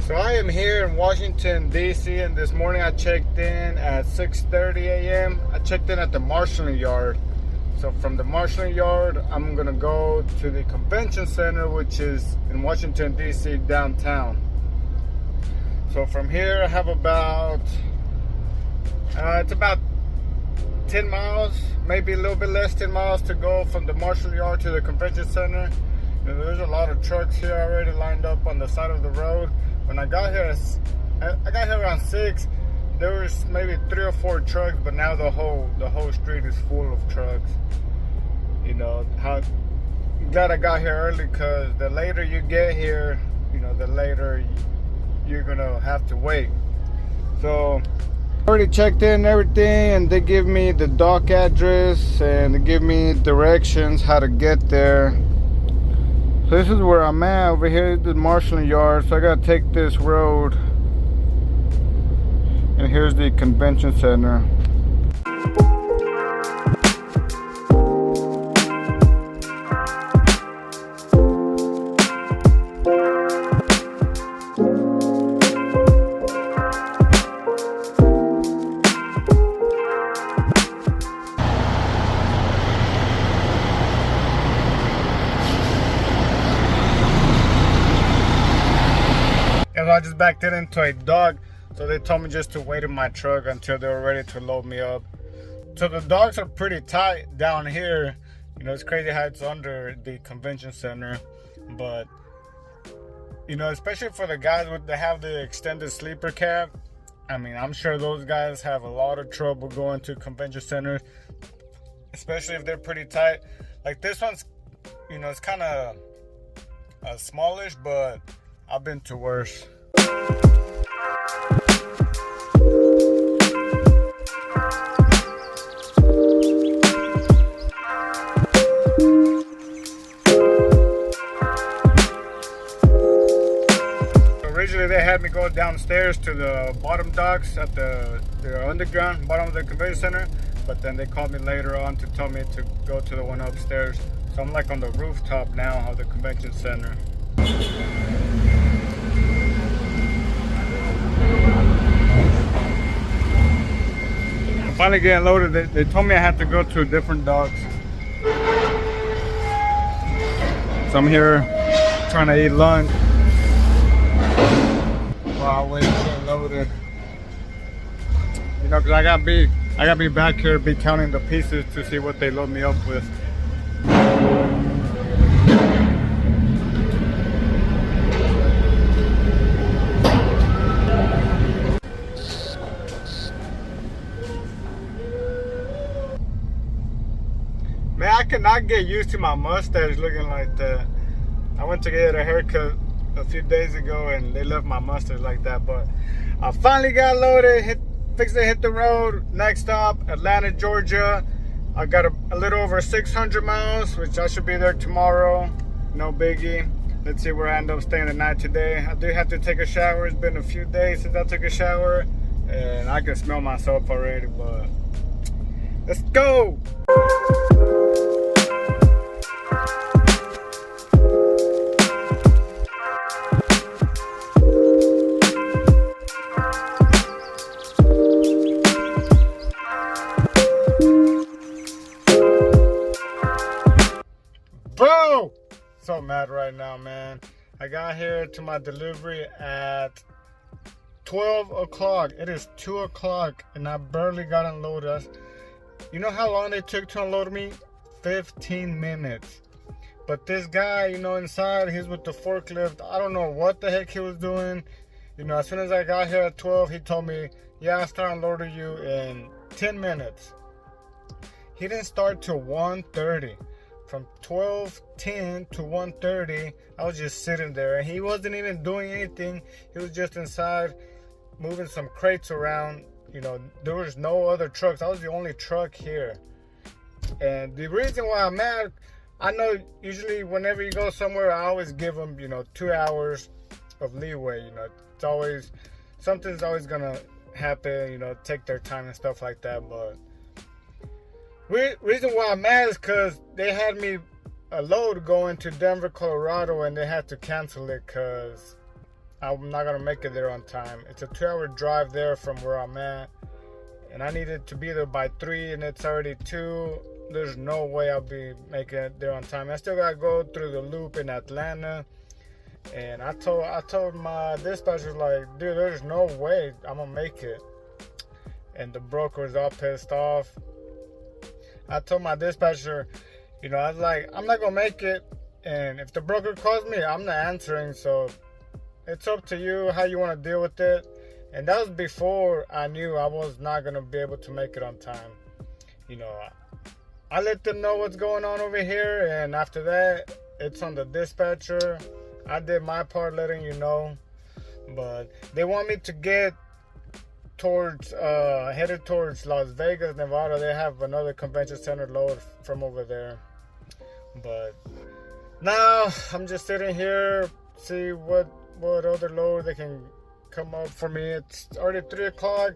So I am here in Washington, D.C., and this morning I checked in at 6:30 a.m. I checked in at the marshalling yard. So from the marshalling yard, I'm going to go to the convention center, which is in Washington, D.C., downtown. So from here, I have about, it's about 10 miles, maybe a little bit less, 10 miles to go from the marshalling yard to the convention center. And there's a lot of trucks here already lined up on the side of the road. When I got here, I got here around 6. There was maybe 3 or 4 trucks, but now the whole street is full of trucks. You know, glad I got here early, because the later you get here, you know, the later you're gonna have to wait. So I already checked in everything, and they give me the dock address and they give me directions how to get there. So this is where I'm at. Over here is the marshalling yard, so I gotta take this road, and here's the convention center. And I just backed it into a dock, so they told me just to wait in my truck until they were ready to load me up. So the docks are pretty tight down here. You know, it's crazy how it's under the convention center, but you know, especially for the guys that have the extended sleeper cab, I mean, I'm sure those guys have a lot of trouble going to convention centers, especially if they're pretty tight. Like this one's, you know, it's kind of smallish, but I've been to worse. Originally they had me go downstairs to the bottom docks at the underground bottom of the convention center, but then they called me later on to tell me to go to the one upstairs. So I'm like on the rooftop now of the convention center. I'm finally getting loaded. They told me I had to go to different docks. So I'm here trying to eat lunch while I wait to get loaded. You know, because I gotta be back here, be counting the pieces to see what they load me up with. Man, I cannot get used to my mustache looking like that. I went to get a haircut a few days ago and they left my mustache like that, but I finally got loaded, fixed to hit the road. Next stop, Atlanta, Georgia. I got a little over 600 miles, which I should be there tomorrow. No biggie. Let's see where I end up staying the night today. I do have to take a shower. It's been a few days since I took a shower, and I can smell myself already, but let's go. Bro! So mad right now, man. I got here to my delivery at 12 o'clock. It is 2 o'clock and I barely got unloaded. You know how long they took to unload me? 15 minutes. But this guy, you know, inside, he's with the forklift. I don't know what the heck he was doing. You know, as soon as I got here at 12, he told me, yeah, I'll start unloading you in 10 minutes. He didn't start till 1:30. From 12:10 to 1:30, I was just sitting there, and he wasn't even doing anything. He was just inside moving some crates around. You know, there was no other trucks. I was the only truck here. And the reason why I'm mad, I know usually whenever you go somewhere, I always give them, you know, 2 hours of leeway. You know, it's always, something's always gonna happen, you know, take their time and stuff like that. But reason why I'm mad is because they had me a load going to Denver, Colorado, and they had to cancel it because I'm not gonna make it there on time. It's a 2-hour drive there from where I'm at, and I needed to be there by 3, and it's already 2. There's no way I'll be making it there on time. I still gotta go through the loop in Atlanta, and I told my dispatcher, like, dude, there's no way I'm gonna make it. And the broker was all pissed off. I told my dispatcher, I was like, I'm not gonna make it, and if the broker calls me, I'm not answering, so it's up to you how you want to deal with it. And that was before I knew I was not gonna be able to make it on time. I let them know what's going on over here, and after that, it's on the dispatcher. I did my part letting you know, but they want me to get headed towards Las Vegas, Nevada. They have another convention center load from over there. But now I'm just sitting here, see what other load they can come up for me. It's already 3 o'clock.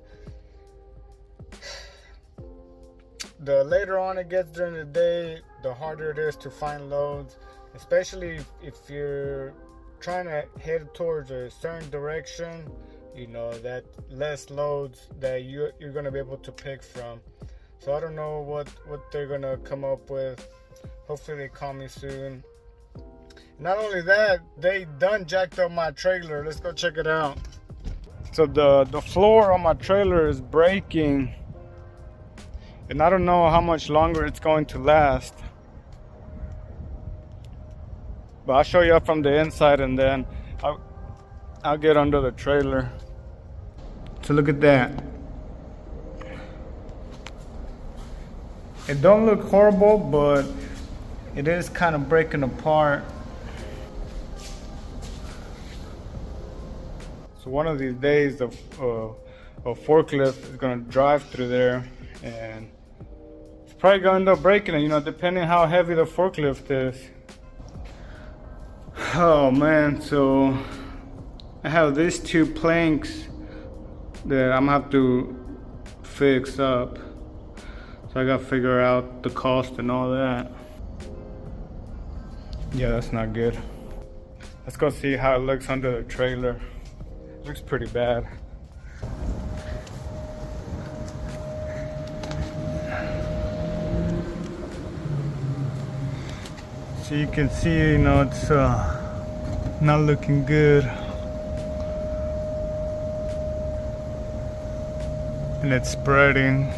The later on it gets during the day, the harder it is to find loads, especially if you're trying to head towards a certain direction. That less loads that you're going to be able to pick from. So I don't know what they're going to come up with. Hopefully they call me soon. Not only that, they done jacked up my trailer. Let's go check it out. So the floor on my trailer is breaking, and I don't know how much longer it's going to last. But I'll show you up from the inside, and then I'll get under the trailer. So look at that. It don't look horrible, but it is kind of breaking apart. So one of these days, a forklift is gonna drive through there, and it's probably gonna end up breaking it, depending how heavy the forklift is. Oh man, so I have these 2 planks that I'm gonna have to fix up. So I gotta figure out the cost and all that. Yeah, that's not good. Let's go see how it looks under the trailer. It looks pretty bad. So you can see, it's not looking good. And it's spreading.